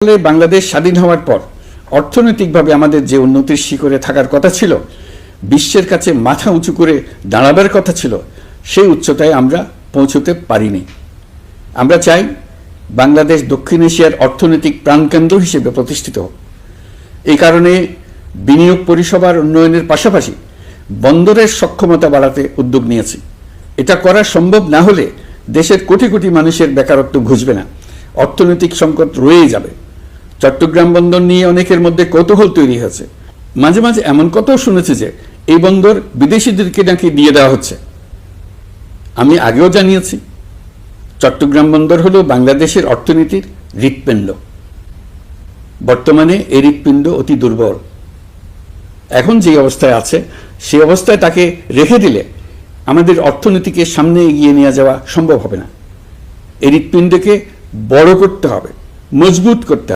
সালে বাংলাদেশ স্বাধীন হওয়ার পর অর্থনৈতিকভাবে আমাদের যে উন্নতির শিখরে থাকার কথা ছিল, বিশ্বের কাছে মাথা উঁচু করে দাঁড়াবার কথা ছিল, সেই উচ্চতায় আমরা পৌঁছতে পারিনি। আমরা চাই বাংলাদেশ দক্ষিণ এশিয়ার অর্থনৈতিক প্রাণকেন্দ্র হিসেবে প্রতিষ্ঠিত হোক। এই কারণে বিনিয়োগ পরিষেবার উন্নয়নের পাশাপাশি বন্দরের সক্ষমতা বাড়াতে উদ্যোগ নিয়েছি। এটা করা সম্ভব না হলে দেশের কোটি কোটি মানুষের বেকারত্ব ঘুচবে না, অর্থনৈতিক সংকট রয়েই যাবে। চট্টগ্রাম বন্দর নিয়ে অনেকের মধ্যে কৌতূহল তৈরি হয়েছে। মাঝে মাঝে এমন কথাও শুনেছে যে এই বন্দর বিদেশিদেরকে নাকি দিয়ে দেওয়া হচ্ছে। আমি আগেও জানিয়েছি, চট্টগ্রাম বন্দর হলো বাংলাদেশের অর্থনীতির হৃৎপিণ্ড। বর্তমানে এই হৃৎপিণ্ড অতি দুর্বল। এখন যে অবস্থায় আছে সেই অবস্থায় তাকে রেখে দিলে আমাদের অর্থনীতিকে সামনে এগিয়ে নিয়ে যাওয়া সম্ভব হবে না। এই হৃৎপিণ্ডকে বড় করতে হবে, মজবুত করতে হবে।